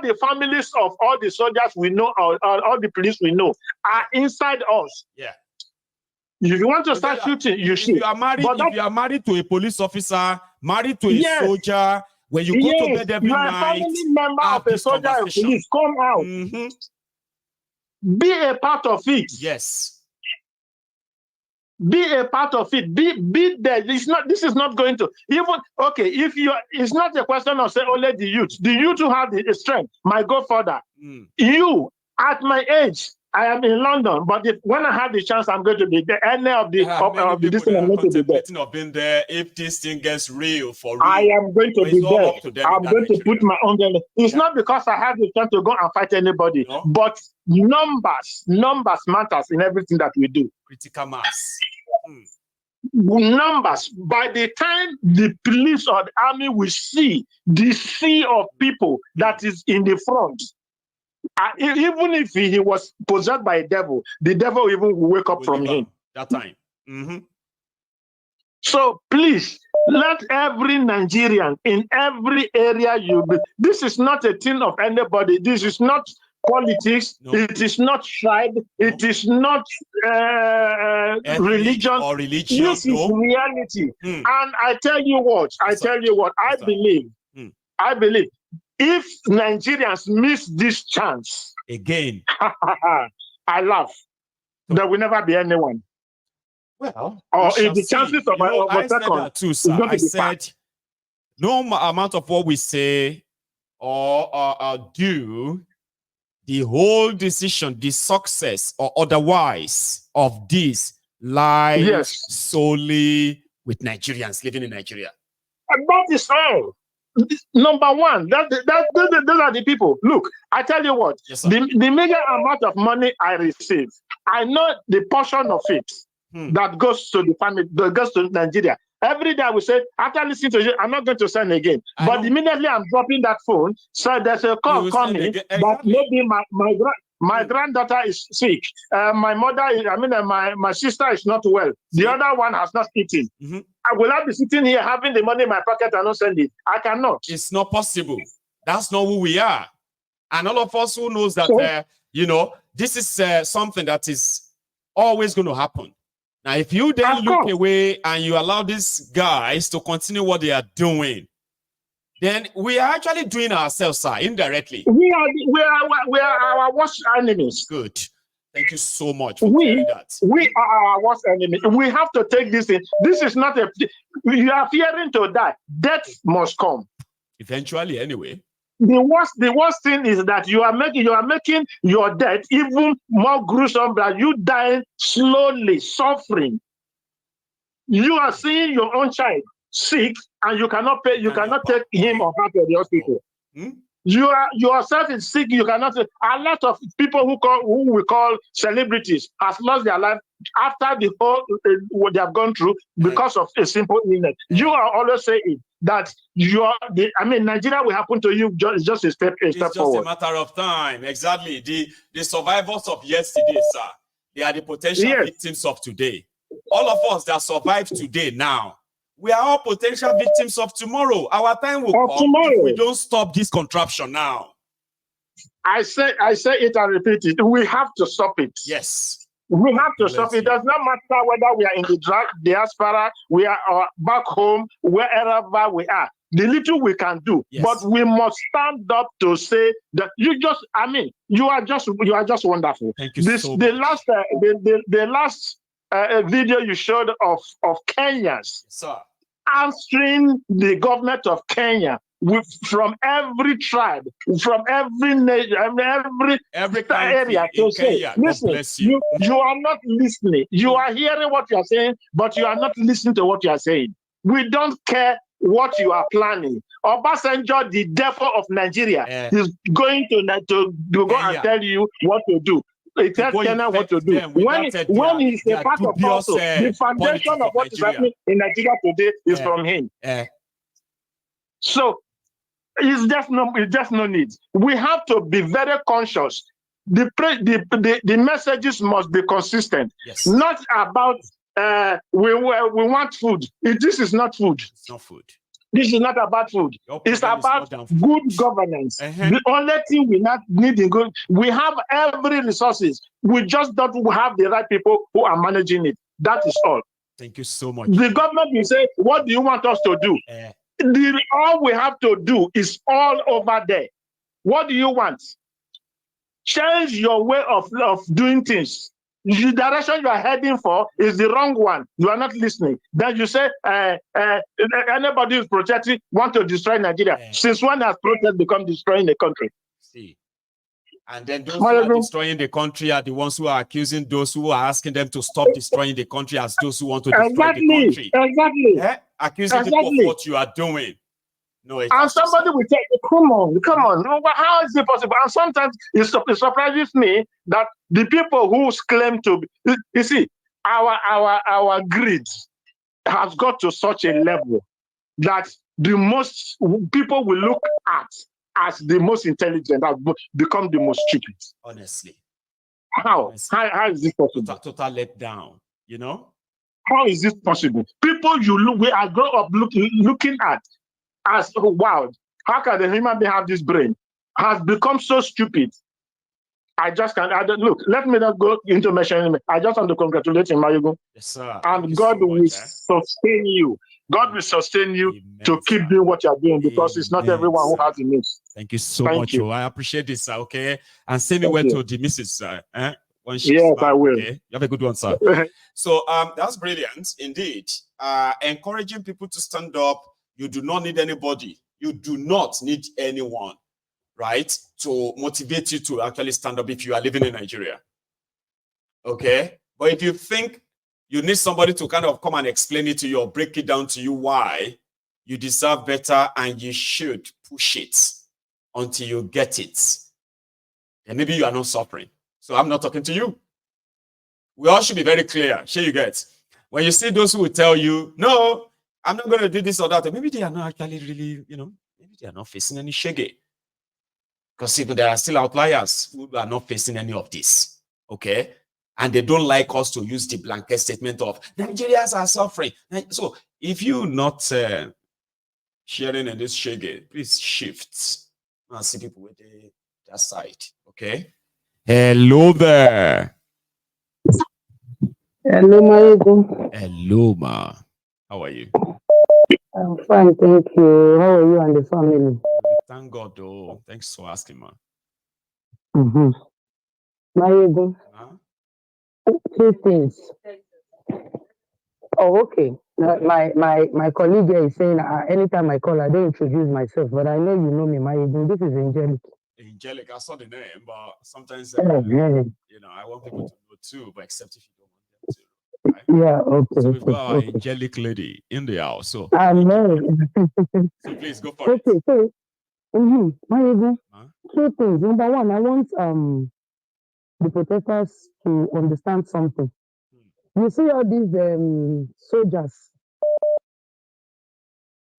the families of all the soldiers we know, or all the police we know, are inside us. Yeah. If you want to start shooting, you shoot. If you are married to a police officer, married to a soldier, when you go to bed every night, a family member of a soldier or police, come out. Be a part of it. Yes. Be a part of it. Be there. This is not going to if you it's not a question of say only the youth. The youth who have the strength might go further. You at my age, I am in London, but when I have the chance, I'm going to be there. Any of the this thing, I'm going to be there. Of being there if this thing gets real for real. I am going to be there. I'm going to put my own there. It's not because I have the chance to go and fight anybody, but numbers matters in everything that we do. Critical mass. Numbers. By the time the police or the army will see the sea of people that is in the front, even if he was possessed by a devil, the devil even will wake up from him. That time. So please, let every Nigerian in every area you be. This is not a thing of anybody. This is not politics. No. It is not tribe. No. It is not religion. Or religion. This is reality. And I tell you what. I believe. If Nigerians miss this chance again, I laugh. There will never be anyone. Well, or if the chances of I said that too, sir. I said no amount of what we say or do, the whole decision, the success or otherwise of this lies solely with Nigerians living in Nigeria. And that is all. Number one, those are the people. Look, I tell you what, the major amount of money I receive, I know the portion of it that goes to the family, that goes to Nigeria. Every day I will say, after listening to you, I'm not going to send again. But immediately I'm dropping that phone, so there's a call coming that maybe my granddaughter is sick. My mother is, my sister is not well. The other one has not eaten. Will I be sitting here having the money in my pocket and not send it? I cannot. It's not possible. That's not who we are. And all of us who knows that, this is something that is always going to happen. Now, if you then look away and you allow these guys to continue what they are doing, then we are actually doing ourselves, sir, indirectly. We are our worst enemies. Good. Thank you so much for doing that. We are our worst enemy. We have to take this in. This is not you are fearing to die. Death must come. Eventually, anyway. The worst thing is that you are making your death even more gruesome, that you die slowly, suffering. You are seeing your own child sick and you cannot pay, you cannot take him or her to the hospital. Yourself is sick, you cannot. A lot of people who we call celebrities has lost their life after the whole what they have gone through because of a simple illness. You are always saying that Nigeria will happen to you just a step forward. It's just a matter of time. Exactly. The survivors of yesterday, sir, they are the potential victims of today. All of us that survive today now, we are all potential victims of tomorrow. Our time will come if we don't stop this contraption now. I say it and repeat it. We have to stop it. Yes. We have to stop it. It does not matter whether we are in the diaspora, we are back home, wherever we are. The little we can do, but we must stand up to say that you are just wonderful. Thank you so much. The last video you showed of Kenyans answering the government of Kenya from every tribe, from every nation, every area to say, listen, you are not listening. You are hearing what you are saying, but you are not listening to what you are saying. We don't care what you are planning. Obasanjo, the devil of Nigeria, is going to go and tell you what to do. It tells Kenya what to do. When he's a part of also, the foundation of what is happening in Nigeria today is from him. So it's just no need. We have to be very conscious. The messages must be consistent. Not about we want food. This is not food. It's not food. This is not about food. It's about good governance. The only thing we not need in good, we have every resources. We just don't have the right people who are managing it. That is all. Thank you so much. The government will say, what do you want us to do? All we have to do is all over there. What do you want? Change your way of doing things. The direction you are heading for is the wrong one. You are not listening. Then you say, anybody who's protecting want to destroy Nigeria. Since when has protest become destroying the country? See. And then those who are destroying the country are the ones who are accusing those who are asking them to stop destroying the country as those who want to destroy the country. Exactly. Accusing people of what you are doing. No, and somebody will say, come on. How is it possible? And sometimes it surprises me that the people who claim to be, you see, our greed has got to such a level that the most people will look at as the most intelligent have become the most stupid. Honestly. How is this possible? Total letdown, you know? How is this possible? People we are grown up looking at as, oh, wow, how can the human being have this brain? Has become so stupid. I don't look. Let me not go into mentioning. I just want to congratulate him, Mayogo. Yes, sir. And God will sustain you. God will sustain you to keep doing what you are doing, because it's not everyone who has the means. Thank you so much. You. I appreciate this, sir. Okay, and send me where to the missus, sir. Yes, I will. Okay, you have a good one, sir. So that's brilliant indeed. Encouraging people to stand up. You do not need anybody. You do not need anyone, right, to motivate you to actually stand up if you are living in Nigeria. Okay? But if you think you need somebody to kind of come and explain it to you or break it down to you why you deserve better and you should push it until you get it, then maybe you are not suffering. So I'm not talking to you. We all should be very clear. Sure, you get. When you see those who will tell you, no, I'm not going to do this or that, or maybe they are not actually really, maybe they are not facing any shege. Because there are still outliers who are not facing any of this. Okay? And they don't like us to use the blanket statement of Nigerians are suffering. So if you're not sharing in this shege, please shift and see people with that side. Okay? Hello there. Hello, Mayogo. Hello, ma. How are you? I'm fine, thank you. How are you and the family? Thank God, though. Thanks for asking, ma. Mayogo. Two things. Oh, okay. My colleague here is saying anytime I call, I don't introduce myself, but I know you know me, Mayogo. This is Angelic. Angelic, I saw the name, but sometimes I want people to know too, but except if you don't want them to. Right? Yeah, okay. So we've got our angelic lady in the house. So I know. So please go for it. Okay, so Mayogo, two things. Number one, I want the protesters to understand something. You see all these soldiers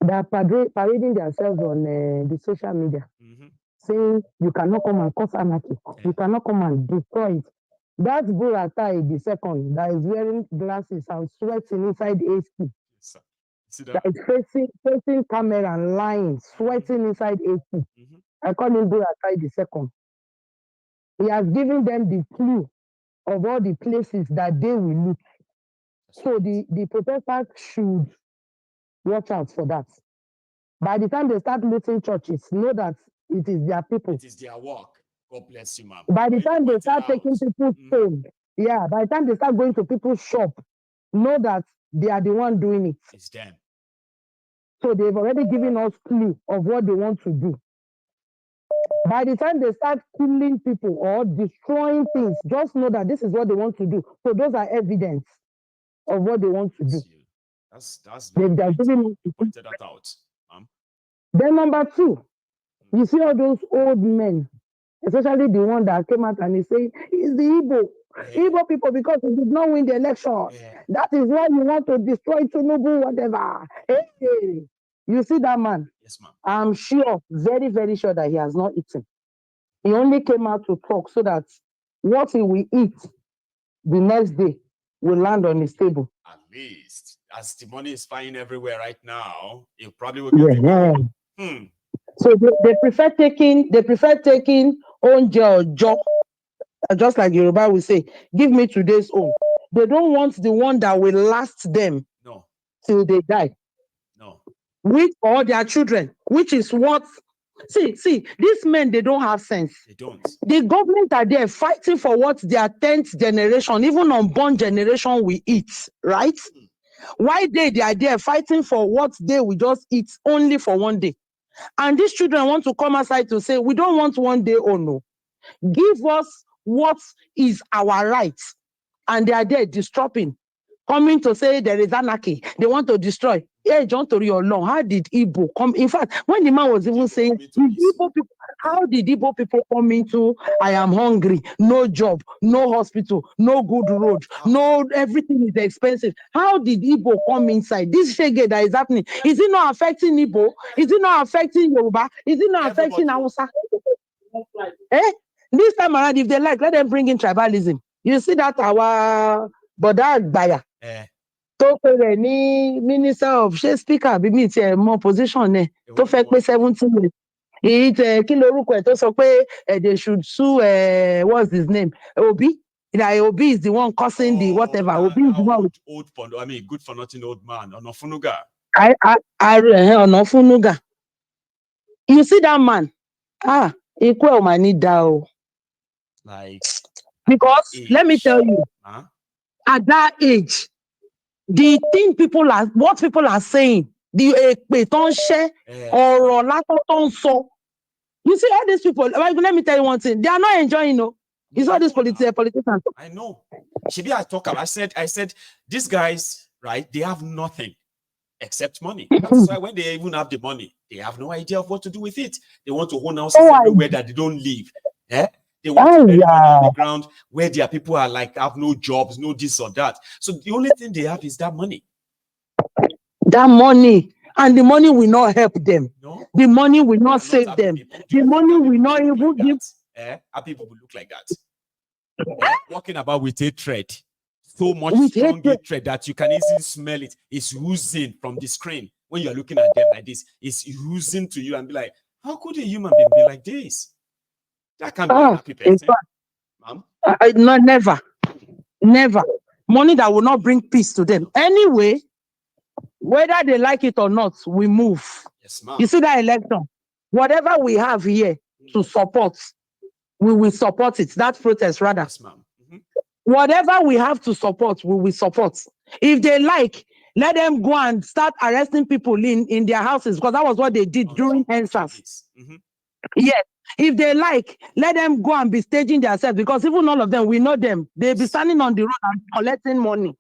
that are parading themselves on the social media, saying you cannot come and cause anarchy, you cannot come and destroy it. That Buratai, the second, that is wearing glasses and sweating inside AC, that is facing camera and lying, sweating inside AC. I call him Buratai the second. He has given them the clue of all the places that they will look. So the protesters should watch out for that. By the time they start looting churches, know that it is their people. It is their work. God bless you, ma'am. By the time they start taking people's phone, by the time they start going to people's shop, know that they are the one doing it. It's them. So they've already given us clue of what they want to do. By the time they start killing people or destroying things, just know that this is what they want to do. So those are evidence of what they want to do. That's very you pointed that out. Then number two, you see all those old men, especially the one that came out and he said, it's the Igbo people, because he did not win the election. That is why you want to destroy Thiefnubu, whatever. Hey, you see that man? Yes, ma'am. I'm sure, very, very sure that he has not eaten. He only came out to talk so that what he will eat the next day will land on his table. At least. as the money is flying everywhere right now, you probably will get it. So they prefer taking own job, just like Yoruba will say, give me today's own. They don't want the one that will last them till they die. With all their children, which is what. See, these men, they don't have sense. They don't. The government are there fighting for what their 10th generation, even unborn generation, will eat, right? Why they are there fighting for what they will just eat only for one day. And these children want to come outside to say, we don't want one day, oh no. Give us what is our right. And they are there disrupting, coming to say there is anarchy. They want to destroy. Hey, John Tori Olong, how did Igbo come? In fact, when the man was even saying, how did Igbo people come into, I am hungry, no job, no hospital, no good road, no, everything is expensive. How did Igbo come inside? This shege that is happening, is it not affecting Igbo? Is it not affecting Yoruba? Is it not affecting Hausa? This time around, if they like, let them bring in tribalism. You see that our Boda Gbaya. Minister of Speaker, be meet more position to fake 17 years. They should sue what's his name? Obi. Obi is the one causing the whatever. Obi is the one good for nothing old man. Onofunuga. Onofunuga. You see that man? Equal money down. Like, because let me tell you, at that age, the thing what people are saying, you see all these people, let me tell you one thing, they are not enjoying, it's all these politicians. I know. Shibi, I said, these guys, right, they have nothing except money. That's why when they even have the money, they have no idea of what to do with it. They want to own houses everywhere that they don't live. They want to bury money on the ground where their people are like, have no jobs, no this or that. So the only thing they have is that money. That money. And the money will not help them. No. The money will not save them. The money will not even give. Happy people look like that. Walking about with hatred. So much strong hatred that you can easily smell it. It's oozing from the screen. When you're looking at them like this, it's oozing to you and be like, how could a human being be like this? That can't be a happy person. No, never. Never. Money that will not bring peace to them. Anyway, whether they like it or not, we move. Yes, ma'am. You see that election? Whatever we have here to support, we will support it. That protest, rather. Yes, ma'am. Whatever we have to support, we will support. If they like, let them go and start arresting people in their houses, because that was what they did during NSAS. Yes. If they like, let them go and be staging themselves, because even all of them, we know them. They'll be standing on the road and collecting money.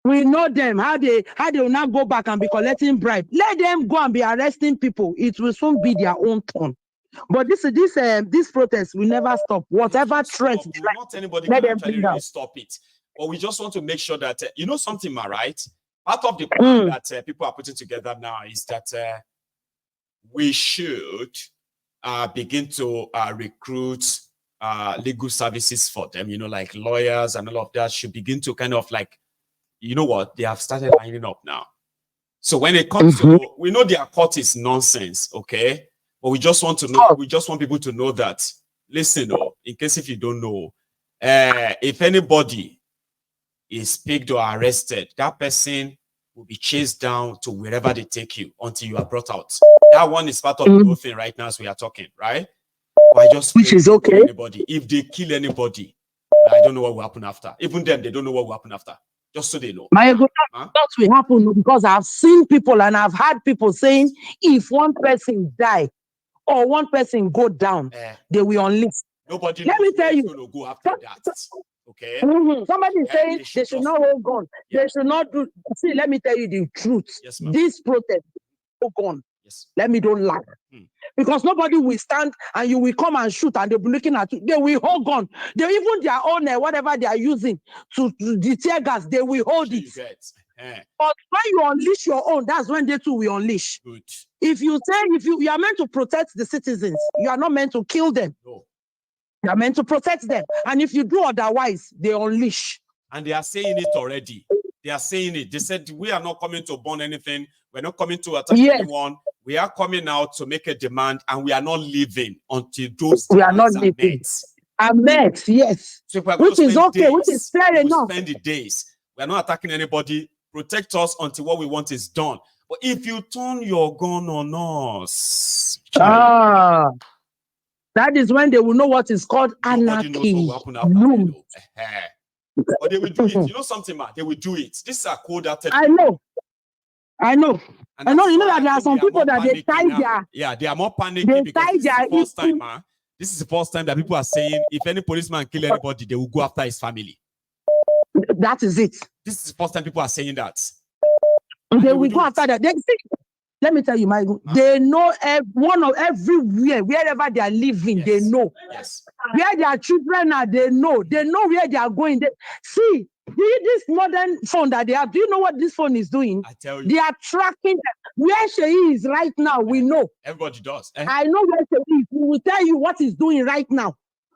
We know them, how they will now go back and be collecting bribe. Let them go and be arresting people. It will soon be their own turn. But this protest will never stop. Whatever threat, not anybody can actually really stop it. But we just want to make sure that you know something, ma, right? Part of the plan that people are putting together now is that we should begin to recruit legal services for them. You know, like lawyers and all of that should begin to kind of like, you know what, they have started lining up now. So when it comes to, we know their court is nonsense, okay? But we just want to know, we just want people to know that, listen, in case if you don't know, if anybody is picked or arrested, that person will be chased down to wherever they take you until you are brought out. That one is part of the whole thing right now as we are talking, right? But I just which is okay. Anybody. If they kill anybody, I don't know what will happen after. Even them, they don't know what will happen after. Just so they know. My God, that will happen because I've seen people and I've heard people saying if one person die or one person go down, they will unleash. Nobody. Let me tell you. Going to go after that. Okay. Somebody is saying they should not hold gun. Yeah. They should not do. See, let me tell you the truth. Yes, this protest, hold gun. Yes. Let me don't lie. Because nobody will stand and you will come and shoot and they'll be looking at you. They will hold gun. They even their own whatever they are using to the tear gas, they will hold it. But when you unleash your own, that's when they too will unleash. Good. If you are meant to protect the citizens, you are not meant to kill them. No. You are meant to protect them. And if you do otherwise, they unleash. And they are saying it already. They are saying it. They said, we are not coming to burn anything. We're not coming to attack anyone. We are coming out to make a demand, and we are not leaving until those demands are met. Are met, yes. So which is okay, days, which is fair enough. Spend the days. We are not attacking anybody. Protect us until what we want is done. But if you turn your gun on us, that is when they will know what is called anarchy. Nobody knows what will happen after. But they will do it. You know something, man? They will do it. This is a code that. I know. You know that there are some people that they tie their. Yeah, they are more panicking because this is the first time, man. This is the first time that people are saying if any policeman kill anybody, they will go after his family. That is it. This is the first time people are saying that. They will go after that. Let me tell you, Michael, they know everywhere, wherever they are living, they know. Yes. Where their children are, they know. They know where they are going. See, this modern phone that they have, do you know what this phone is doing? I tell you. They are tracking where she is right now. We know. Everybody does. I know where she is. We will tell you what he's doing right now.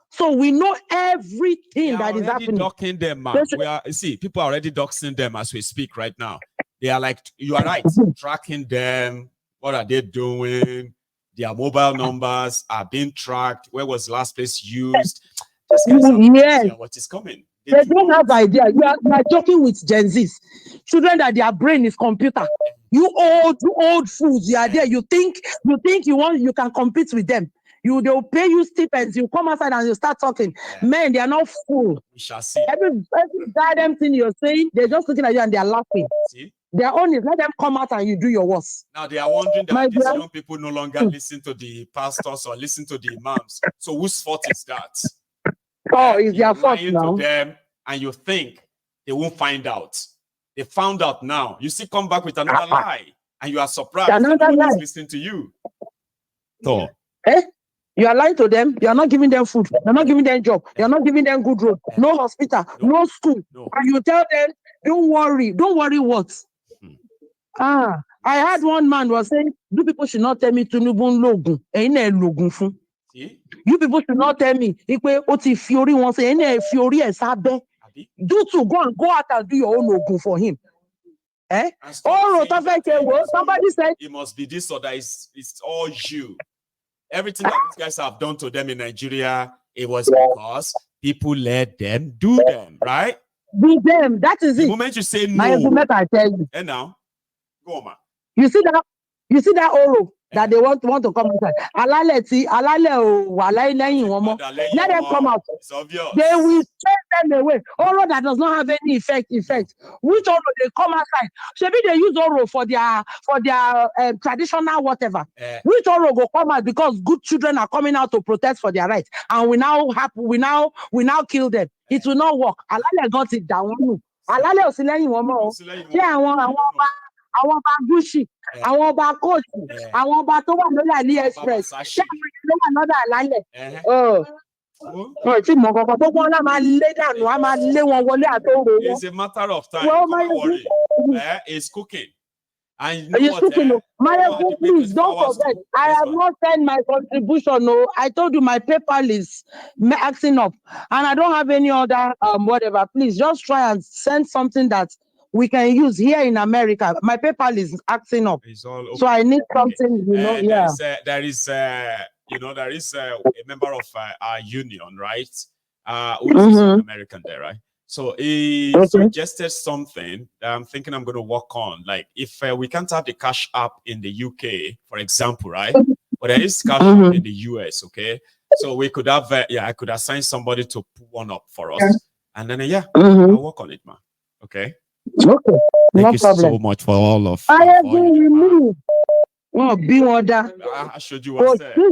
So we know everything that is happening. Docking them, man. People are already doxing them as we speak right now. They are like, you are right, tracking them. What are they doing? Their mobile numbers are being tracked. Where was the last place used? Yes. What is coming? They don't have idea. You are talking with Gen Zs. Children that their brain is computer. You old fools, you are there. You think you can compete with them. They'll pay you stipends. You come outside and you start talking. Men, they are not fool. We shall see. Every goddamn thing you're saying, they're just looking at you and they're laughing. See? Their own is let them come out and you do your worst. Now they are wondering that these young people no longer listen to the pastors or listen to the imams. So whose fault is that? It's their fault now. To them, and you think they won't find out. They found out now. You see, come back with another lie, and you are surprised that nobody is listening to you. So, you are lying to them. You are not giving them food. You are not giving them job. You are not giving them good road. No hospital. No school. And you tell them, don't worry. Don't worry what? I had one man was saying, you people should not tell me Thiefnubu logun. You people should not tell me. Do to go out and do your own logun for him. Somebody said it must be this or that. It's all you. Everything that these guys have done to them in Nigeria, it was because people let them do them, right? Do them. That is it. The moment you say no, I tell you. And now, go on, man. You see that Oro that they want to come inside. Let them come out. It's obvious. They will chase them away. Oro that does not have any effect. Which Oro they come outside? Maybe they use Oro for their traditional whatever. Which Oro go come out because good children are coming out to protest for their rights, and we now kill them. It will not work. Alale got it down. Alale osileyin womo. Àwọn ọba Gucci, àwọn ọba coach, àwọn ọba tó wà lórí AliExpress, ṣé àwọn ló wà lọ́dọ̀ àlálẹ̀? Tí mo kọ́kọ́ gbogbo wọn náà máa lé dànù, a máa lé wọn wọlé àtòrò wọn. It's a matter of time. Don't worry. It's cooking. And you know what? Mayegun, please don't forget. I have not sent my contribution. No, I told you my PayPal is acting up, and I don't have any other whatever. Please just try and send something that we can use here in America. My PayPal is acting up, so I need something. There is a member of our union, right? Who is an American there, right? So he suggested something that I'm thinking I'm going to work on. Like if we can't have the cash app in the UK, for example, right? But there is cash app in the US, okay? So we could have, I could assign somebody to put one up for us. And then, I'll work on it, man. Okay? Okay. Thank you so much for all of I agree with you. I showed you what's there. A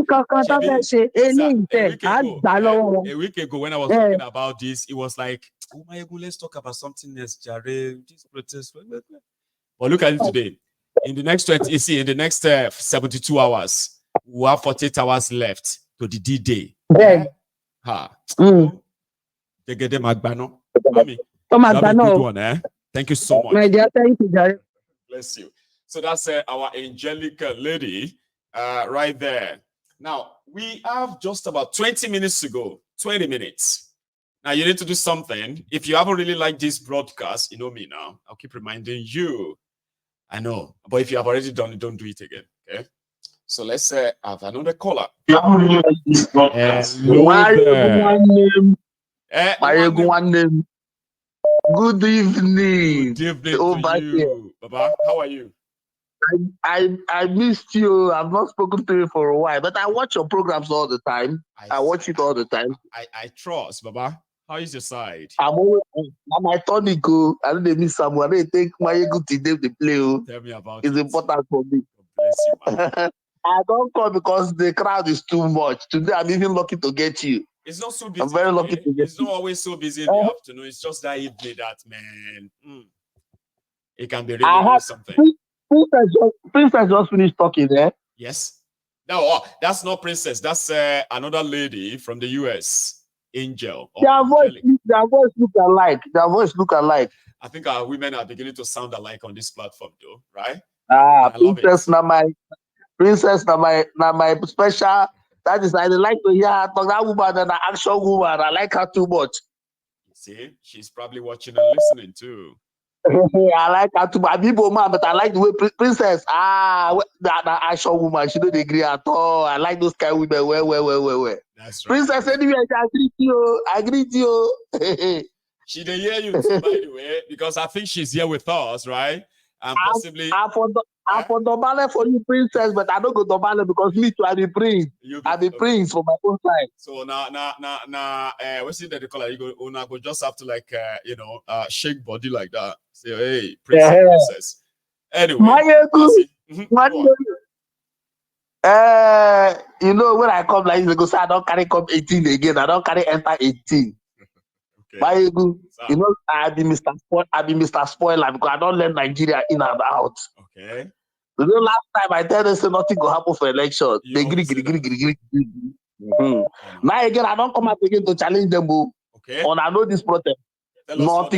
week ago when I was talking about this, it was like, oh my God, let's talk about something else, Jared. This protest. But look at it today. In the next 72 hours, we have 48 hours left to the D-Day. Thank you so much. My dear, thank you, Jared. Bless you. So that's our angelic lady right there. Now, we have just about 20 minutes to go. 20 minutes. Now you need to do something. If you haven't really liked this broadcast, you know me now. I'll keep reminding you. I know, but if you have already done it, don't do it again. Okay. So let's have another caller. You haven't really liked this broadcast. Hello there. One name. Good evening. Good evening to you, Baba. How are you? I missed you. I've not spoken to you for a while, but I watch your programs all the time. I watch it all the time. I trust, Baba. How is your side? I'm my tonic. I don't miss someone. They take my good today the play. Tell me about it's important for me. God bless you, man. I don't call because the crowd is too much. Today I'm even lucky to get you. It's not so busy. I'm very lucky to get It's not always so busy in the afternoon. It's just that evening that, man. It can be really something. Princess just finished talking there. Yes. No, that's not Princess. That's another lady from the US, Angel. Their voice look alike. Their voice look alike. I think our women are beginning to sound alike on this platform, though, right? Princess, now my special. That is, I like to hear her talk. That woman, an action woman. I like her too much. You see, she's probably watching and listening too. I like her too much. I'm Igbo man, but I like the way Princess. That action woman. She don't agree at all. I like those kind of women. Well. That's right. Princess, anyway, I agree to you. She didn't hear you too, by the way, because I think she's here with us, right? And possibly. I for Dobale for you, Princess, but I don't go Dobale because me too, I be prince. I be prince for my own side. So now, what's it that they call it? You go just have to shake body like that. Say, hey, princess. Anyway, you know when I come like this, I go say I don't carry come 18 again. I don't carry enter 18. Okay. You know, I be Mr. Spoiler because I don't learn Nigeria in and out. Okay. You know, last time I tell them say nothing will happen for election. They agree. Now again, I don't come up again to challenge them. Okay. And I know this protest. Nothing.